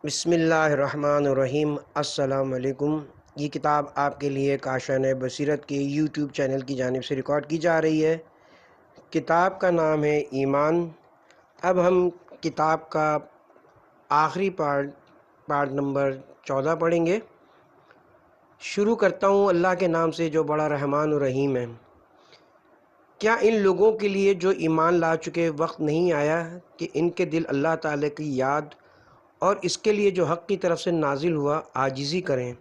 بسم اللہ الرحمن الرحیم۔ السلام علیکم۔ یہ کتاب آپ کے لیے کاشان بصیرت کے یوٹیوب چینل کی جانب سے ریکارڈ کی جا رہی ہے۔ کتاب کا نام ہے ایمان۔ اب ہم کتاب کا آخری پارٹ نمبر 14 پڑھیں گے۔ شروع کرتا ہوں اللہ کے نام سے جو بڑا رحمان و رحیم ہے۔ کیا ان لوگوں کے لیے جو ایمان لا چکے وقت نہیں آیا کہ ان کے دل اللہ تعالیٰ کی یاد اور اس کے لیے جو حق کی طرف سے نازل ہوا عاجزی کریں،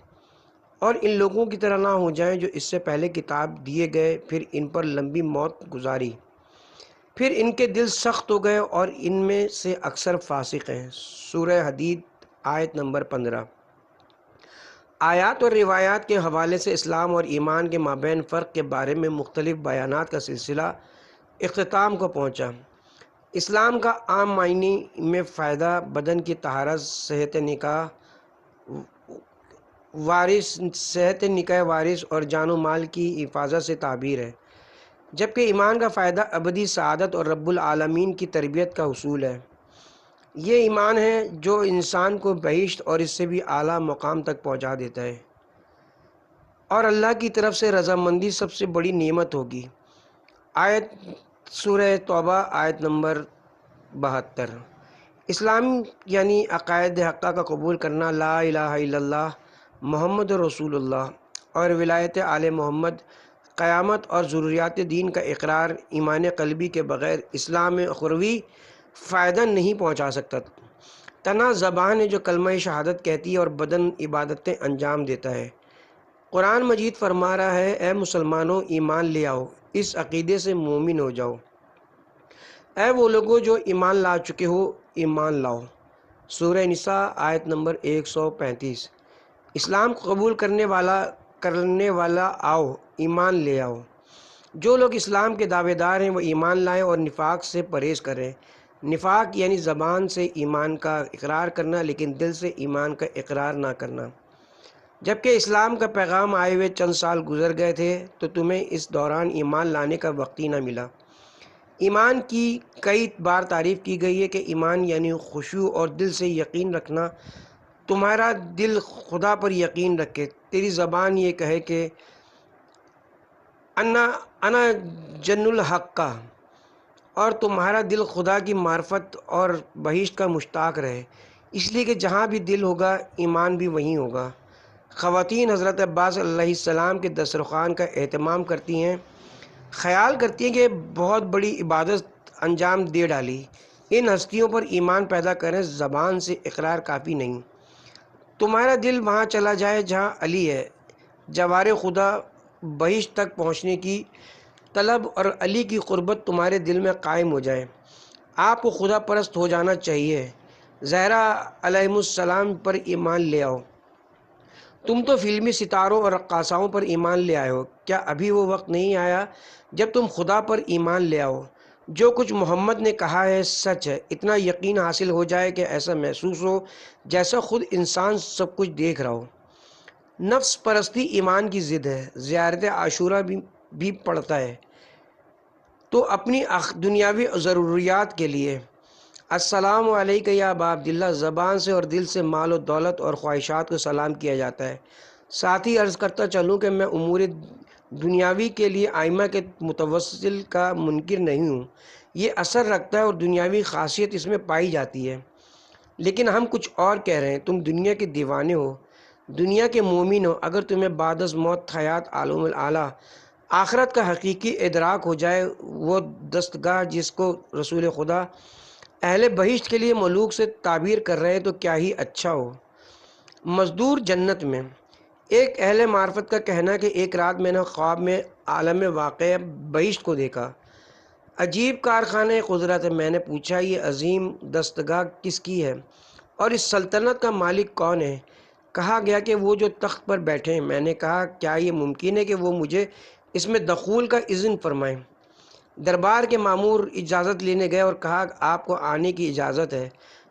اور ان لوگوں کی طرح نہ ہو جائیں جو اس سے پہلے کتاب دیے گئے، پھر ان پر لمبی موت گزاری، پھر ان کے دل سخت ہو گئے اور ان میں سے اکثر فاسق ہیں۔ سورہ حدید آیت نمبر 15۔ آیات اور روایات کے حوالے سے اسلام اور ایمان کے مابین فرق کے بارے میں مختلف بیانات کا سلسلہ اختتام کو پہنچا۔ اسلام کا عام معنی میں فائدہ بدن کی طہارت، صحت نکاح وارث اور جان و مال کی حفاظت سے تعبیر ہے، جبکہ ایمان کا فائدہ ابدی سعادت اور رب العالمین کی تربیت کا حصول ہے۔ یہ ایمان ہے جو انسان کو بہشت اور اس سے بھی اعلیٰ مقام تک پہنچا دیتا ہے، اور اللہ کی طرف سے رضامندی سب سے بڑی نعمت ہوگی۔ آیت سورہ توبہ آیت نمبر 72۔ اسلام یعنی عقائد حقہ کا قبول کرنا، لا الہ الا اللہ محمد رسول اللہ اور ولایت آل محمد، قیامت اور ضروریات دین کا اقرار۔ ایمان قلبی کے بغیر اسلام میں اخروی فائدہ نہیں پہنچا سکتا۔ تنہا زبان ہے جو کلمہ شہادت کہتی ہے اور بدن عبادتیں انجام دیتا ہے۔ قرآن مجید فرما رہا ہے، اے مسلمانوں ایمان لے آؤ، اس عقیدے سے مومن ہو جاؤ۔ اے وہ لوگوں جو ایمان لا چکے ہو، ایمان لاؤ۔ سورہ نساء آیت نمبر 135۔ اسلام کو قبول کرنے والا آؤ، ایمان لے آؤ۔ جو لوگ اسلام کے دعوے دار ہیں وہ ایمان لائیں اور نفاق سے پرہیز کریں۔ نفاق یعنی زبان سے ایمان کا اقرار کرنا لیکن دل سے ایمان کا اقرار نہ کرنا۔ جبکہ اسلام کا پیغام آئے ہوئے چند سال گزر گئے تھے تو تمہیں اس دوران ایمان لانے کا وقت ہی نہ ملا۔ ایمان کی کئی بار تعریف کی گئی ہے کہ ایمان یعنی خشوع اور دل سے یقین رکھنا۔ تمہارا دل خدا پر یقین رکھے، تیری زبان یہ کہے کہ انا جن الحق کا، اور تمہارا دل خدا کی معرفت اور بہشت کا مشتاق رہے، اس لیے کہ جہاں بھی دل ہوگا ایمان بھی وہیں ہوگا۔ خواتین حضرت عباس علیہ السلام کے دسترخوان کا اہتمام کرتی ہیں، خیال کرتی ہیں کہ بہت بڑی عبادت انجام دے ڈالی۔ ان ہستیوں پر ایمان پیدا کریں، زبان سے اقرار کافی نہیں۔ تمہارا دل وہاں چلا جائے جہاں علی ہے، جوار خدا، بہشت تک پہنچنے کی طلب اور علی کی قربت تمہارے دل میں قائم ہو جائے۔ آپ کو خدا پرست ہو جانا چاہیے۔ زہرا علیہ السلام پر ایمان لے آؤ۔ تم تو فلمی ستاروں اور رقاصاؤں پر ایمان لے آئے ہو، کیا ابھی وہ وقت نہیں آیا جب تم خدا پر ایمان لے آؤ؟ جو کچھ محمد نے کہا ہے سچ ہے۔ اتنا یقین حاصل ہو جائے کہ ایسا محسوس ہو جیسا خود انسان سب کچھ دیکھ رہا ہو۔ نفس پرستی ایمان کی ضد ہے۔ زیارت عاشورہ بھی پڑھتا ہے تو اپنی دنیاوی ضروریات کے لیے۔ السلام علیکہ یا ابا عبداللہ، زبان سے اور دل سے مال و دولت اور خواہشات کو سلام کیا جاتا ہے۔ ساتھ ہی عرض کرتا چلوں کہ میں امور دنیاوی کے لیے ائمہ کے متوسل کا منکر نہیں ہوں، یہ اثر رکھتا ہے اور دنیاوی خاصیت اس میں پائی جاتی ہے، لیکن ہم کچھ اور کہہ رہے ہیں۔ تم دنیا کے دیوانے ہو، دنیا کے مومن ہو۔ اگر تمہیں بعد از موت حیات عالم الاعلیٰ آخرت کا حقیقی ادراک ہو جائے، وہ دستگاہ جس کو رسول خدا اہل بہشت کے لیے ملوک سے تعبیر کر رہے ہیں، تو کیا ہی اچھا ہو۔ مزدور جنت میں۔ ایک اہل معرفت کا کہنا کہ ایک رات میں نے خواب میں عالم واقع بہشت کو دیکھا۔ عجیب کارخانہ قدرت ہے۔ میں نے پوچھا، یہ عظیم دستگاہ کس کی ہے اور اس سلطنت کا مالک کون ہے؟ کہا گیا کہ وہ جو تخت پر بیٹھے ہیں۔ میں نے کہا، کیا یہ ممکن ہے کہ وہ مجھے اس میں دخول کا اذن فرمائیں؟ دربار کے مامور اجازت لینے گئے اور کہا، آپ کو آنے کی اجازت ہے۔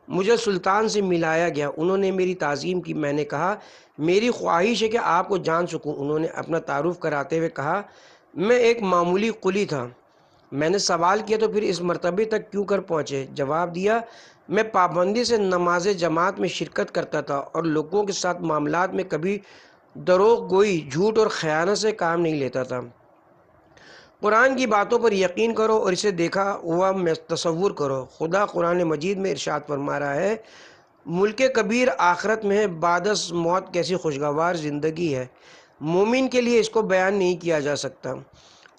مجھے سلطان سے ملایا گیا، انہوں نے میری تعظیم کی۔ میں نے کہا، میری خواہش ہے کہ آپ کو جان سکوں۔ انہوں نے اپنا تعارف کراتے ہوئے کہا، میں ایک معمولی قلی تھا۔ میں نے سوال کیا، تو پھر اس مرتبے تک کیوں کر پہنچے؟ جواب دیا، میں پابندی سے نماز جماعت میں شرکت کرتا تھا اور لوگوں کے ساتھ معاملات میں کبھی دروغ گوئی، جھوٹ اور خیانت سے کام نہیں لیتا تھا۔ قرآن کی باتوں پر یقین کرو اور اسے دیکھا ہوا تصور کرو۔ خدا قرآن مجید میں ارشاد فرما رہا ہے، ملک کبیر آخرت میں ہے، بعد از موت کیسی خوشگوار زندگی ہے، مومن کے لیے اس کو بیان نہیں کیا جا سکتا۔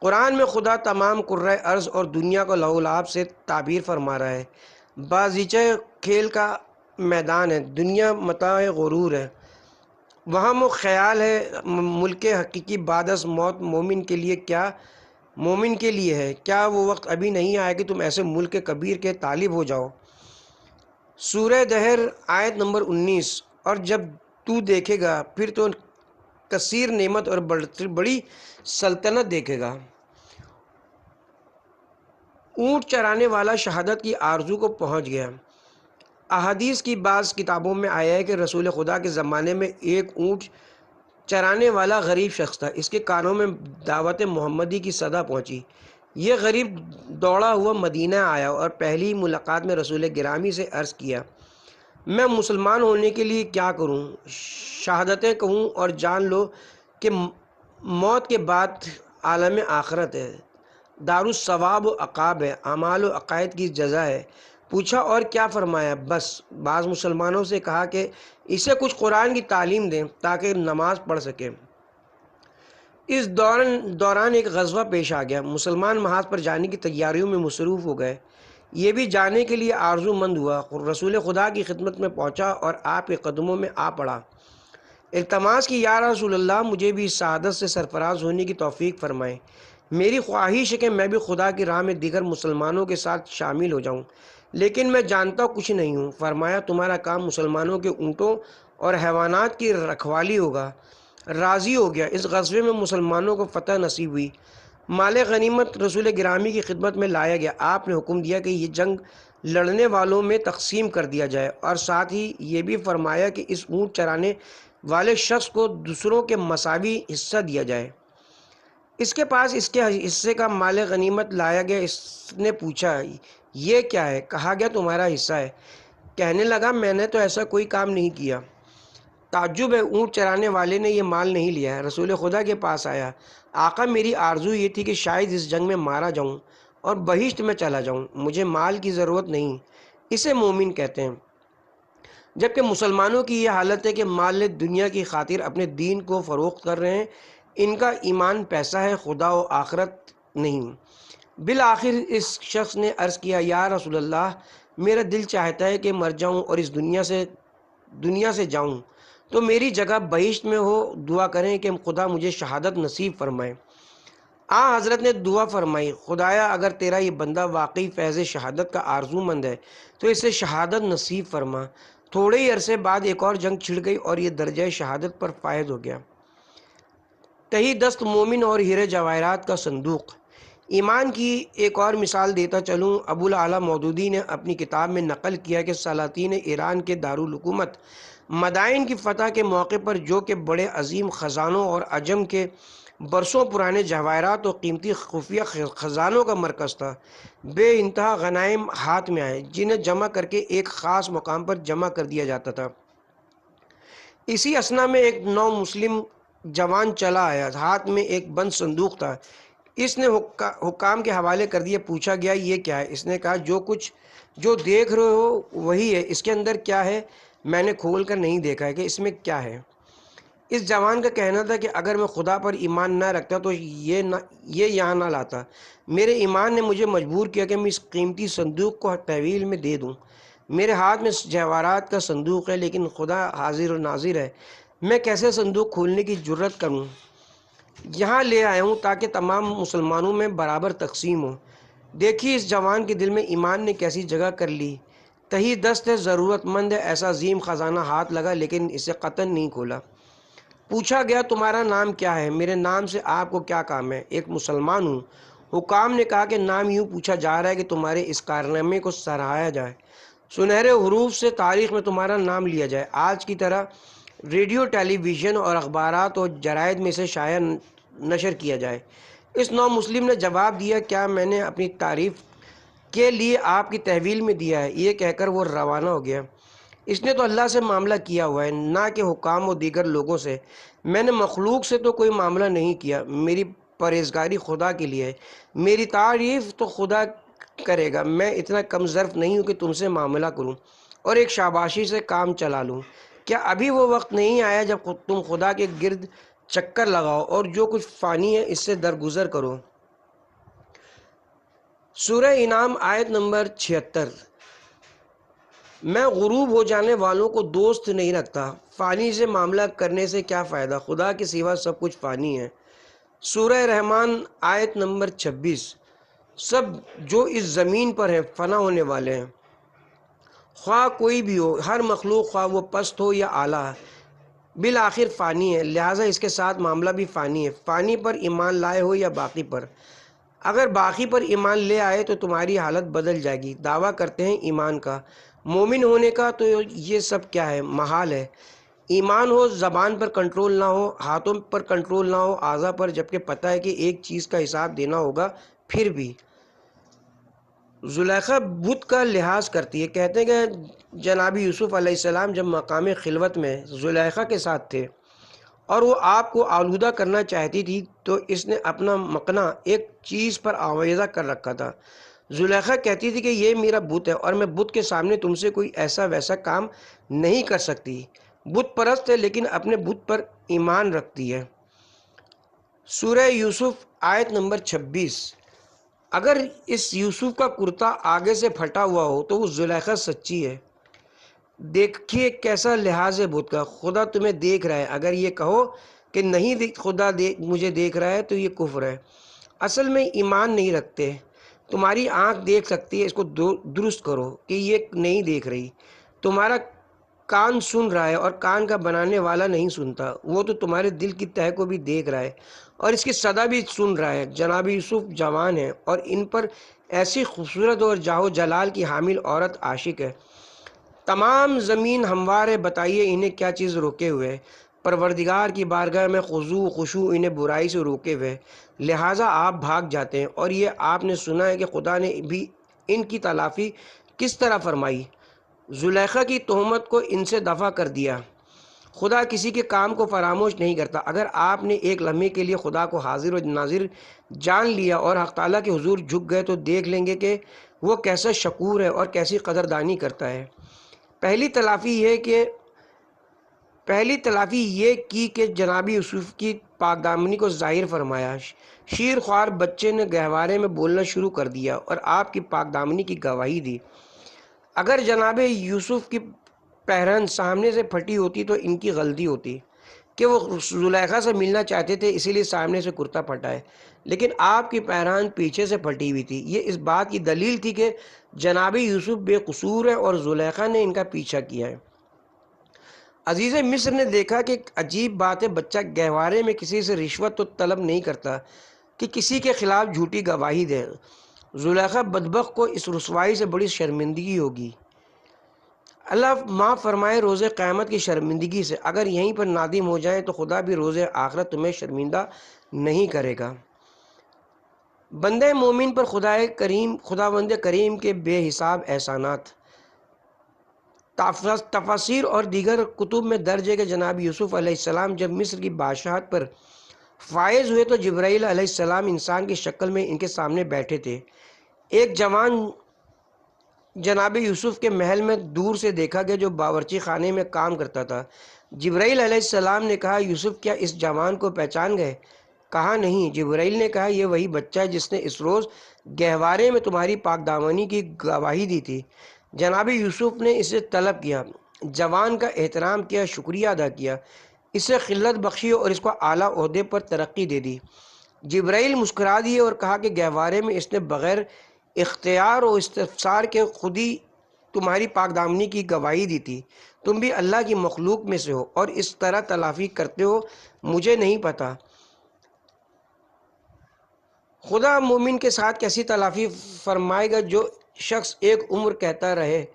قرآن میں خدا تمام کرۂ ارض اور دنیا کو لہو لعب سے تعبیر فرما رہا ہے۔ بازیچہ کھیل کا میدان ہے، دنیا متاع غرور ہے، وہم و خیال ہے، ملک حقیقی بعد از موت مومن کے لیے ہے۔ کیا وہ وقت ابھی نہیں آیا کہ تم ایسے ملک کبیر کے طالب ہو جاؤ؟ سورہ دہر آیت نمبر 19۔ اور جب تو دیکھے گا پھر تو کثیر نعمت اور بڑی سلطنت دیکھے گا۔ اونٹ چرانے والا شہادت کی آرزو کو پہنچ گیا۔ احادیث کی بعض کتابوں میں آیا ہے کہ رسول خدا کے زمانے میں ایک اونٹ چرانے والا غریب شخص تھا، اس کے کانوں میں دعوت محمدی کی صدا پہنچی۔ یہ غریب دوڑا ہوا مدینہ آیا اور پہلی ملاقات میں رسول گرامی سے عرض کیا، میں مسلمان ہونے کے لیے کیا کروں؟ شہادتیں کہوں اور جان لو کہ موت کے بعد عالم آخرت ہے، دار الثواب و عقاب ہے، اعمال و عقائد کی جزا ہے۔ پوچھا اور کیا فرمایا؟ بس بعض مسلمانوں سے کہا کہ اسے کچھ قرآن کی تعلیم دیں تاکہ نماز پڑھ سکے۔ اس دوران ایک غزوہ پیش آ گیا، مسلمان محاذ پر جانے کی تیاریوں میں مصروف ہو گئے۔ یہ بھی جانے کے لیے آرزو مند ہوا، رسول خدا کی خدمت میں پہنچا اور آپ کے قدموں میں آ پڑا، التماس کی، یا رسول اللہ مجھے بھی اس سعادت سے سرفراز ہونے کی توفیق فرمائیں۔ میری خواہش ہے کہ میں بھی خدا کی راہ میں دیگر مسلمانوں کے ساتھ شامل ہو جاؤں، لیکن میں جانتا کچھ نہیں ہوں۔ فرمایا تمہارا کام مسلمانوں کے اونٹوں اور حیوانات کی رکھوالی ہوگا۔ راضی ہو گیا۔ اس غزوے میں مسلمانوں کو فتح نصیب ہوئی، مال غنیمت رسول گرامی کی خدمت میں لایا گیا۔ آپ نے حکم دیا کہ یہ جنگ لڑنے والوں میں تقسیم کر دیا جائے اور ساتھ ہی یہ بھی فرمایا کہ اس اونٹ چرانے والے شخص کو دوسروں کے مساوی حصہ دیا جائے۔ اس کے پاس اس کے حصے کا مال غنیمت لایا گیا۔ اس نے پوچھا یہ کیا ہے؟ کہا گیا تمہارا حصہ ہے۔ کہنے لگا میں نے تو ایسا کوئی کام نہیں کیا۔ تعجب ہے، اونٹ چرانے والے نے یہ مال نہیں لیا ہے۔ رسول خدا کے پاس آیا، آقا میری آرزو یہ تھی کہ شاید اس جنگ میں مارا جاؤں اور بہشت میں چلا جاؤں، مجھے مال کی ضرورت نہیں، اسے مومن کہتے ہیں۔ جبکہ مسلمانوں کی یہ حالت ہے کہ مال دنیا کی خاطر اپنے دین کو فروخت کر رہے ہیں، ان کا ایمان پیسہ ہے، خدا و آخرت نہیں۔ بالآخر اس شخص نے عرض کیا، یا رسول اللہ میرا دل چاہتا ہے کہ مر جاؤں اور اس دنیا سے جاؤں تو میری جگہ بہشت میں ہو، دعا کریں کہ خدا مجھے شہادت نصیب فرمائے۔ حضرت نے دعا فرمائی، خدایا اگر تیرا یہ بندہ واقعی فیض شہادت کا آرزو مند ہے تو اسے شہادت نصیب فرما۔ تھوڑے ہی عرصے بعد ایک اور جنگ چھڑ گئی اور یہ درجہ شہادت پر فائز ہو گیا۔ تہی دست مومن اور ہیرے جواہرات کا صندوق۔ ایمان کی ایک اور مثال دیتا چلوں۔ ابو الاعلیٰ مودودی نے اپنی کتاب میں نقل کیا کہ سلاطین ایران کے دارالحکومت مدائن کی فتح کے موقع پر جو کہ بڑے عظیم خزانوں اور عجم کے برسوں پرانے جواہرات اور قیمتی خفیہ خزانوں کا مرکز تھا، بے انتہا غنائم ہاتھ میں آئے جنہیں جمع کر کے ایک خاص مقام پر جمع کر دیا جاتا تھا۔ اسی اثنا میں ایک نو مسلم جوان چلا آیا، ہاتھ میں ایک بند صندوق تھا۔ اس نے حکام کے حوالے کر دیا۔ پوچھا گیا یہ کیا ہے؟ اس نے کہا جو دیکھ رہے ہو وہی ہے، اس کے اندر کیا ہے میں نے کھول کر نہیں دیکھا ہے کہ اس میں کیا ہے۔ اس جوان کا کہنا تھا کہ اگر میں خدا پر ایمان نہ رکھتا تو یہ یہاں نہ لاتا، میرے ایمان نے مجھے مجبور کیا کہ میں اس قیمتی صندوق کو تحویل میں دے دوں۔ میرے ہاتھ میں جواہرات کا صندوق ہے لیکن خدا حاضر و ناظر ہے، میں کیسے صندوق کھولنے کی جرت کروں؟ یہاں لے آیا ہوں تاکہ تمام مسلمانوں میں برابر تقسیم ہو۔ دیکھیے اس جوان کے دل میں ایمان نے کیسی جگہ کر لی، تہی دست ہے، ضرورت مند ہے، ایسا عظیم خزانہ ہاتھ لگا لیکن اسے قطن نہیں کھولا۔ پوچھا گیا تمہارا نام کیا ہے؟ میرے نام سے آپ کو کیا کام ہے؟ ایک مسلمان ہوں۔ حکام نے کہا کہ نام یوں پوچھا جا رہا ہے کہ تمہارے اس کارنامے کو سراہا جائے، سنہرے حروف سے تاریخ میں تمہارا نام لیا جائے، آج کی طرح ریڈیو، ٹیلی ویژن اور اخبارات اور جرائد میں اسے شائع نشر کیا جائے۔ اس نو مسلم نے جواب دیا، کیا میں نے اپنی تعریف کے لیے آپ کی تحویل میں دیا ہے۔ یہ کہہ کر وہ روانہ ہو گیا۔ اس نے تو اللہ سے معاملہ کیا ہوا ہے، نہ کہ حکام و دیگر لوگوں سے۔ میں نے مخلوق سے تو کوئی معاملہ نہیں کیا۔ میری پرہیزگاری خدا کے لیے ہے، میری تعریف تو خدا کرے گا۔ میں اتنا کم ظرف نہیں ہوں کہ تم سے معاملہ کروں اور ایک شاباشی سے کام چلا لوں۔ کیا ابھی وہ وقت نہیں آیا جب تم خدا کے گرد چکر لگاؤ اور جو کچھ فانی ہے اس سے درگزر کرو؟ سورہ انعام آیت نمبر 76۔ میں غروب ہو جانے والوں کو دوست نہیں رکھتا۔ فانی سے معاملہ کرنے سے کیا فائدہ؟ خدا کے سوا سب کچھ فانی ہے۔ سورہ رحمان آیت نمبر 26۔ سب جو اس زمین پر ہیں فنا ہونے والے ہیں، خواہ کوئی بھی ہو، ہر مخلوق، خواہ وہ پست ہو یا اعلیٰ، بالآخر فانی ہے، لہٰذا اس کے ساتھ معاملہ بھی فانی ہے۔ فانی پر ایمان لائے ہو یا باقی پر، اگر باقی پر ایمان لے آئے تو تمہاری حالت بدل جائے گی۔ دعویٰ کرتے ہیں ایمان کا، مومن ہونے کا، تو یہ سب کیا ہے؟ محال ہے۔ ایمان ہو، زبان پر کنٹرول نہ ہو، ہاتھوں پر کنٹرول نہ ہو، اعضاء پر، جبکہ پتہ ہے کہ ایک چیز کا حساب دینا ہوگا۔ پھر بھی زلیخا بت کا لحاظ کرتی ہے۔ کہتے ہیں کہ جناب یوسف علیہ السلام جب مقام خلوت میں زلیخا کے ساتھ تھے اور وہ آپ کو آلودہ کرنا چاہتی تھی تو اس نے اپنا مقنع ایک چیز پر آویزہ کر رکھا تھا۔ زلیخا کہتی تھی کہ یہ میرا بت ہے اور میں بت کے سامنے تم سے کوئی ایسا ویسا کام نہیں کر سکتی۔ بت پرست ہے لیکن اپنے بت پر ایمان رکھتی ہے۔ سورہ یوسف آیت نمبر 26۔ اگر اس یوسف کا کرتا آگے سے پھٹا ہوا ہو تو وہ زلیخا سچی ہے۔ دیکھیے کیسا لحاظ ہے بت کا، خدا تمہیں دیکھ رہا ہے۔ اگر یہ کہو کہ نہیں خدا مجھے دیکھ رہا ہے تو یہ کفر ہے۔ اصل میں ایمان نہیں رکھتے۔ تمہاری آنکھ دیکھ سکتی ہے، اس کو درست کرو کہ یہ نہیں دیکھ رہی۔ تمہارا کان سن رہا ہے اور کان کا بنانے والا نہیں سنتا، وہ تو تمہارے دل کی تہہ کو بھی دیکھ رہا ہے اور اس کی صدا بھی سن رہا ہے۔ جناب یوسف جوان ہے اور ان پر ایسی خوبصورت اور جاہ و جلال کی حامل عورت عاشق ہے۔ تمام زمین ہموار ہے، بتائیے انہیں کیا چیز روکے ہوئے ہے؟ پروردگار کی بارگاہ میں خضوع و خشوع انہیں برائی سے روکے ہوئے، لہٰذا آپ بھاگ جاتے ہیں۔ اور یہ آپ نے سنا ہے کہ خدا نے بھی ان کی تلافی کس طرح فرمائی؟ زلیخا کی تہمت کو ان سے دفع کر دیا۔ خدا کسی کے کام کو فراموش نہیں کرتا۔ اگر آپ نے ایک لمحے کے لیے خدا کو حاضر و ناظر جان لیا اور حق تعالیٰ کے حضور جھک گئے تو دیکھ لیں گے کہ وہ کیسا شکور ہے اور کیسی قدردانی کرتا ہے۔ پہلی تلافی یہ کی کہ جناب یوسف کی پاک دامنی کو ظاہر فرمایا۔ شیر خوار بچے نے گہوارے میں بولنا شروع کر دیا اور آپ کی پاک دامنی کی گواہی دی۔ اگر جناب یوسف کی پہرن سامنے سے پھٹی ہوتی تو ان کی غلطی ہوتی کہ وہ زلیخا سے ملنا چاہتے تھے، اسی لیے سامنے سے کرتا پھٹا ہے، لیکن آپ کی پہران پیچھے سے پھٹی ہوئی تھی۔ یہ اس بات کی دلیل تھی کہ جناب یوسف بے قصور ہے اور زلیخا نے ان کا پیچھا کیا ہے۔ عزیز مصر نے دیکھا کہ عجیب بات ہے، بچہ گہوارے میں کسی سے رشوت تو طلب نہیں کرتا کہ کسی کے خلاف جھوٹی گواہی دے۔ زلیخا بدبخت کو اس رسوائی سے بڑی شرمندگی ہوگی۔ اللہ معاف فرمائے روز قیامت کی شرمندگی سے۔ اگر یہیں پر نادم ہو جائیں تو خدا بھی روز آخرت تمہیں شرمندہ نہیں کرے گا۔ بندہ مومن پر خداوند کریم کے بے حساب احسانات۔ تفاسیر اور دیگر کتب میں درج ہے کہ جناب یوسف علیہ السلام جب مصر کی بادشاہت پر فائز ہوئے تو جبرائیل علیہ السلام انسان کی شکل میں ان کے سامنے بیٹھے تھے۔ ایک جوان جناب یوسف کے محل میں دور سے دیکھا گیا جو باورچی خانے میں کام کرتا تھا۔ جبرائیل علیہ السلام نے کہا، یوسف کیا اس جوان کو پہچان گئے؟ کہا نہیں۔ جبرائیل نے کہا، یہ وہی بچہ ہے جس نے اس روز گہوارے میں تمہاری پاک دامنی کی گواہی دی تھی۔ جناب یوسف نے اسے طلب کیا، جوان کا احترام کیا، شکریہ ادا کیا، اسے خلت بخشی اور اس کو اعلیٰ عہدے پر ترقی دے دی۔ جبرائیل مسکرا دیے اور کہا کہ گہوارے میں اس نے بغیر اختیار و استفسار کے خود ہی تمہاری پاک دامنی کی گواہی دی تھی۔ تم بھی اللہ کی مخلوق میں سے ہو اور اس طرح تلافی کرتے ہو، مجھے نہیں پتا۔ خدا مومن کے ساتھ کیسی تلافی فرمائے گا؟ جو شخص ایک عمر کہتا رہے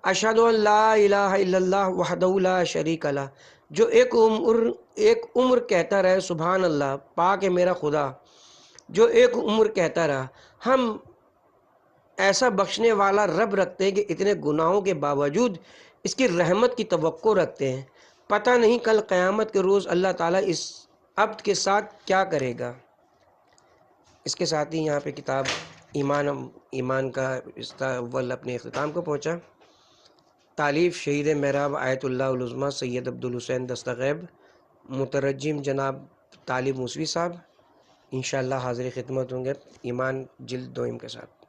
اشہد ان لا الہ الا اللہ وحدہ لا شریک لہ، جو ایک عمر کہتا رہے سبحان اللہ، پاک ہے میرا خدا، جو ایک عمر کہتا رہا۔ ہم ایسا بخشنے والا رب رکھتے ہیں کہ اتنے گناہوں کے باوجود اس کی رحمت کی توقع رکھتے ہیں. پتہ نہیں کل قیامت کے روز اللہ تعالیٰ اس عبد کے ساتھ کیا کرے گا. اس کے ساتھ ہی یہاں پہ کتاب ایمان کا حصہ اول اپنے اختتام کو پہنچا. تالیف شہید محراب آیت اللہ العظمیٰ سید عبدالحسین دستغیب، مترجم جناب طالب موسوی صاحب. انشاءاللہ حاضر خدمت ہوں گے ایمان جلد دوئم کے ساتھ.